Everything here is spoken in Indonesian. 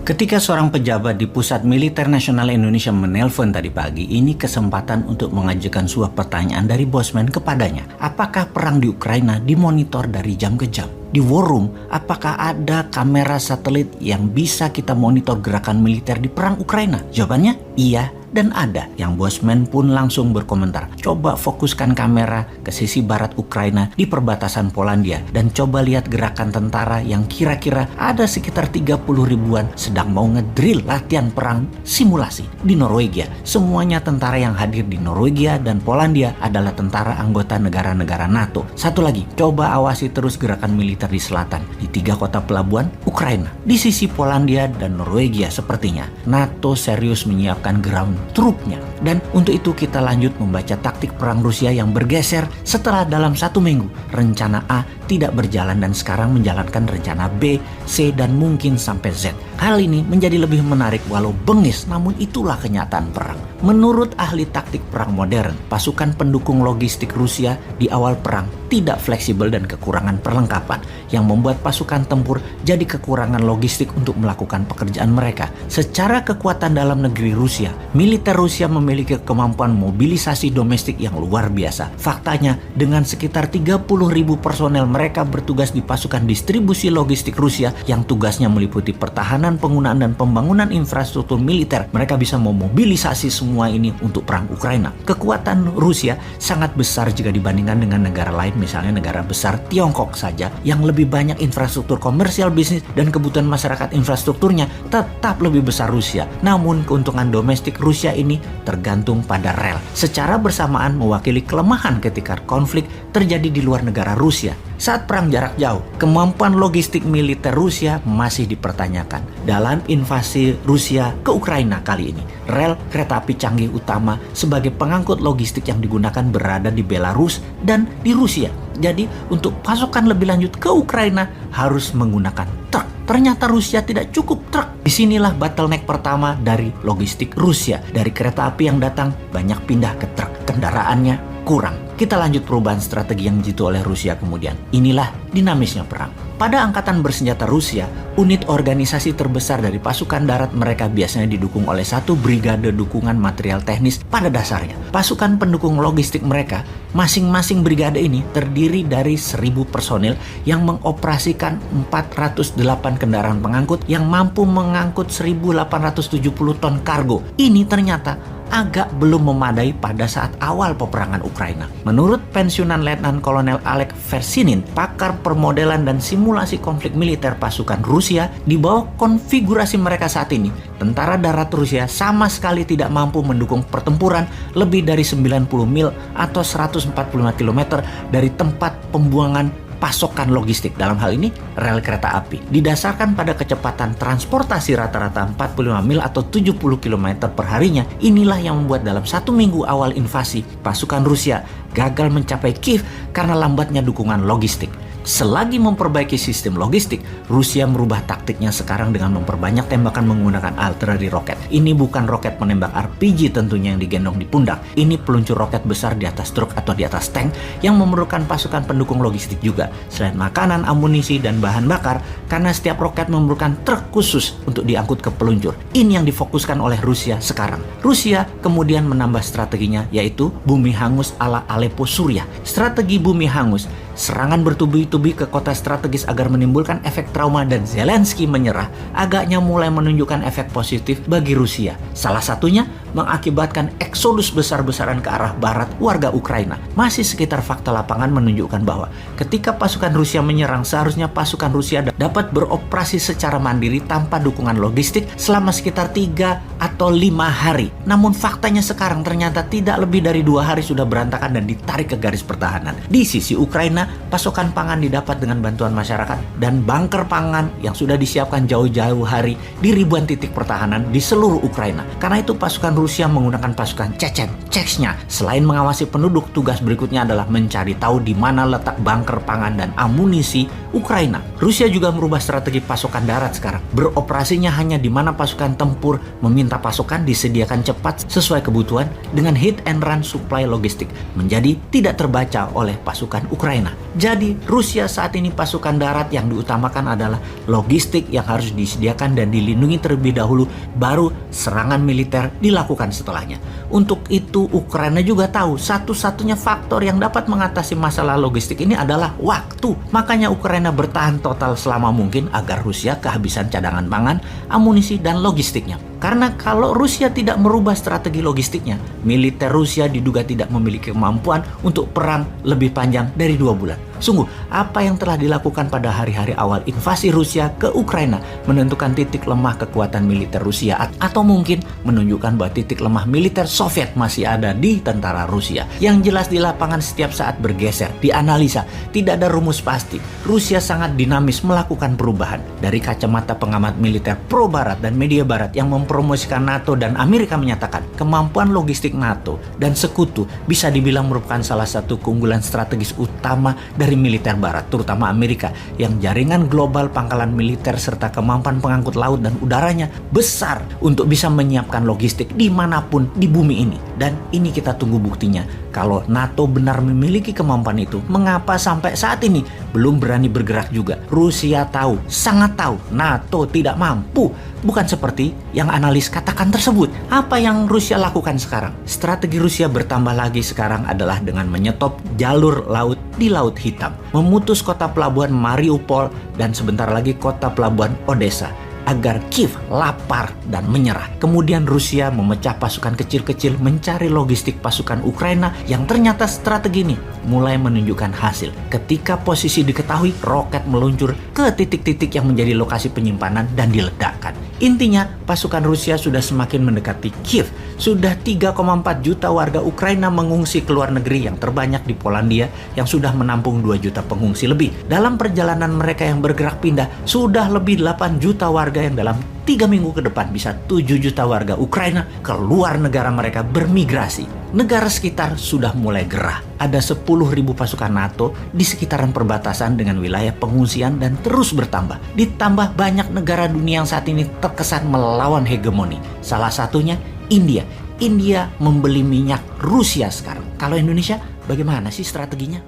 Ketika seorang pejabat di Pusat Militer Nasional Indonesia menelpon tadi pagi, ini kesempatan untuk mengajukan sebuah pertanyaan dari Bosman kepadanya. Apakah perang di Ukraina dimonitor dari jam ke jam? Di War Room, apakah ada kamera satelit yang bisa kita monitor gerakan militer di perang Ukraina? Jawabannya, iya dan ada. Yang Bosman pun langsung berkomentar. Coba fokuskan kamera ke sisi barat Ukraina di perbatasan Polandia dan coba lihat gerakan tentara yang kira-kira ada sekitar 30 ribuan sedang mau ngedrill latihan perang simulasi di Norwegia. Semuanya tentara yang hadir di Norwegia dan Polandia adalah tentara anggota negara-negara NATO. Satu lagi, coba awasi terus gerakan militer di selatan di 3 kota pelabuhan Ukraina. Di sisi Polandia dan Norwegia sepertinya NATO serius menyiapkan ground trupnya. Dan untuk itu kita lanjut membaca taktik perang Rusia yang bergeser setelah dalam 1 minggu rencana A tidak berjalan dan sekarang menjalankan rencana B, C, dan mungkin sampai Z. Hal ini menjadi lebih menarik walau bengis, namun itulah kenyataan perang. Menurut ahli taktik perang modern, pasukan pendukung logistik Rusia di awal perang tidak fleksibel dan kekurangan perlengkapan yang membuat pasukan tempur jadi kekurangan logistik untuk melakukan pekerjaan mereka. Secara kekuatan dalam negeri Rusia, militer Rusia memiliki kemampuan mobilisasi domestik yang luar biasa. Faktanya, dengan sekitar 30.000 personel mereka bertugas di pasukan distribusi logistik Rusia yang tugasnya meliputi pertahanan, penggunaan, dan pembangunan infrastruktur militer. Mereka bisa memobilisasi semua ini untuk perang Ukraina. Kekuatan Rusia sangat besar jika dibandingkan dengan negara lain, misalnya negara besar Tiongkok saja yang lebih banyak infrastruktur komersial, bisnis, dan kebutuhan masyarakat infrastrukturnya tetap lebih besar Rusia. Namun keuntungan domestik Rusia ini tergantung pada rel. Secara bersamaan mewakili kelemahan ketika konflik terjadi di luar negara Rusia. Saat perang jarak jauh, kemampuan logistik militer Rusia masih dipertanyakan. Dalam invasi Rusia ke Ukraina kali ini, rel kereta api canggih utama sebagai pengangkut logistik yang digunakan berada di Belarus dan di Rusia. Jadi untuk pasokan lebih lanjut ke Ukraina harus menggunakan truk. Ternyata Rusia tidak cukup truk. Disinilah bottleneck pertama dari logistik Rusia. Dari kereta api yang datang banyak pindah ke truk. Kendaraannya kurang. Kita lanjut perubahan strategi yang jitu oleh Rusia kemudian. Inilah dinamisnya perang. Pada angkatan bersenjata Rusia, unit organisasi terbesar dari pasukan darat mereka biasanya didukung oleh 1 brigade dukungan material teknis pada dasarnya. Pasukan pendukung logistik mereka, masing-masing brigade ini terdiri dari 1.000 personil yang mengoperasikan 408 kendaraan pengangkut yang mampu mengangkut 1.870 ton kargo. Ini ternyata agak belum memadai pada saat awal peperangan Ukraina. Menurut pensiunan Letnan Kolonel Alek Versinin, pakar permodelan dan simulasi konflik militer pasukan Rusia, di bawah konfigurasi mereka saat ini, tentara darat Rusia sama sekali tidak mampu mendukung pertempuran lebih dari 90 mil atau 145 km dari tempat pembuangan pasokan logistik, dalam hal ini rel kereta api. Didasarkan pada kecepatan transportasi rata-rata 45 mil atau 70 km per harinya, inilah yang membuat dalam 1 minggu awal invasi, pasukan Rusia gagal mencapai Kiev karena lambatnya dukungan logistik. Selagi memperbaiki sistem logistik, Rusia merubah taktiknya sekarang dengan memperbanyak tembakan menggunakan artileri roket. Ini bukan roket menembak RPG tentunya yang digendong di pundak. Ini peluncur roket besar di atas truk atau di atas tank yang memerlukan pasukan pendukung logistik juga. Selain makanan, amunisi, dan bahan bakar, karena setiap roket memerlukan truk khusus untuk diangkut ke peluncur. Ini yang difokuskan oleh Rusia sekarang. Rusia kemudian menambah strateginya, yaitu bumi hangus ala Aleppo, Suriah. Strategi bumi hangus, serangan bertubi-tubi ke kota strategis agar menimbulkan efek trauma dan Zelensky menyerah, agaknya mulai menunjukkan efek positif bagi Rusia. Salah satunya mengakibatkan eksodus besar-besaran ke arah barat warga Ukraina. Masih sekitar fakta lapangan menunjukkan bahwa ketika pasukan Rusia menyerang, seharusnya pasukan Rusia dapat beroperasi secara mandiri tanpa dukungan logistik selama sekitar 3 atau 5 hari. Namun faktanya sekarang ternyata tidak lebih dari 2 hari sudah berantakan dan ditarik ke garis pertahanan. Di sisi Ukraina, pasokan pangan didapat dengan bantuan masyarakat dan bunker pangan yang sudah disiapkan jauh-jauh hari di ribuan titik pertahanan di seluruh Ukraina. Karena itu pasukan Rusia menggunakan pasukan Chechnya. Selain mengawasi penduduk, tugas berikutnya adalah mencari tahu di mana letak bunker pangan dan amunisi Ukraina. Rusia juga merubah strategi pasokan darat sekarang. Beroperasinya hanya di mana pasukan tempur meminta pasokan disediakan cepat sesuai kebutuhan dengan hit and run supply logistik menjadi tidak terbaca oleh pasukan Ukraina. Ukraina. Jadi Rusia saat ini pasukan darat yang diutamakan adalah logistik yang harus disediakan dan dilindungi terlebih dahulu, baru serangan militer dilakukan setelahnya. Untuk itu Ukraina juga tahu satu-satunya faktor yang dapat mengatasi masalah logistik ini adalah waktu. Makanya Ukraina bertahan total selama mungkin agar Rusia kehabisan cadangan pangan, amunisi, dan logistiknya. Karena kalau Rusia tidak merubah strategi logistiknya, militer Rusia diduga tidak memiliki kemampuan untuk perang lebih panjang dari 2 bulan. Sungguh, apa yang telah dilakukan pada hari-hari awal invasi Rusia ke Ukraina menentukan titik lemah kekuatan militer Rusia, atau mungkin menunjukkan bahwa titik lemah militer Soviet masih ada di tentara Rusia. Yang jelas di lapangan setiap saat bergeser, dianalisa, tidak ada rumus pasti. Rusia sangat dinamis melakukan perubahan. Dari kacamata pengamat militer pro Barat dan media Barat yang mempromosikan NATO dan Amerika menyatakan kemampuan logistik NATO dan sekutu bisa dibilang merupakan salah satu keunggulan strategis utama dari militer Barat, terutama Amerika, yang jaringan global pangkalan militer serta kemampuan pengangkut laut dan udaranya besar untuk bisa menyiapkan logistik dimanapun di bumi ini. Dan ini kita tunggu buktinya. Kalau NATO benar memiliki kemampuan itu, mengapa sampai saat ini belum berani bergerak juga? Rusia tahu, sangat tahu, NATO tidak mampu. Bukan seperti yang analis katakan tersebut. Apa yang Rusia lakukan sekarang? Strategi Rusia bertambah lagi sekarang adalah dengan menyetop jalur laut di Laut Hitam, memutus kota pelabuhan Mariupol dan sebentar lagi kota pelabuhan Odessa, agar Kiev lapar dan menyerah. Kemudian Rusia memecah pasukan kecil-kecil mencari logistik pasukan Ukraina, yang ternyata strategi ini mulai menunjukkan hasil. Ketika posisi diketahui, roket meluncur ke titik-titik yang menjadi lokasi penyimpanan dan diledakkan. Intinya, pasukan Rusia sudah semakin mendekati Kiev. Sudah 3,4 juta warga Ukraina mengungsi ke luar negeri, yang terbanyak di Polandia yang sudah menampung 2 juta pengungsi lebih. Dalam perjalanan mereka yang bergerak pindah, sudah lebih 8 juta warga yang dalam 3 minggu ke depan bisa 7 juta warga Ukraina keluar negara mereka bermigrasi. Negara sekitar sudah mulai gerah. Ada 10.000 pasukan NATO di sekitaran perbatasan dengan wilayah pengungsian dan terus bertambah. Ditambah banyak negara dunia yang saat ini terkesan melawan hegemoni. Salah satunya India. India membeli minyak Rusia sekarang. Kalau Indonesia, bagaimana sih strateginya?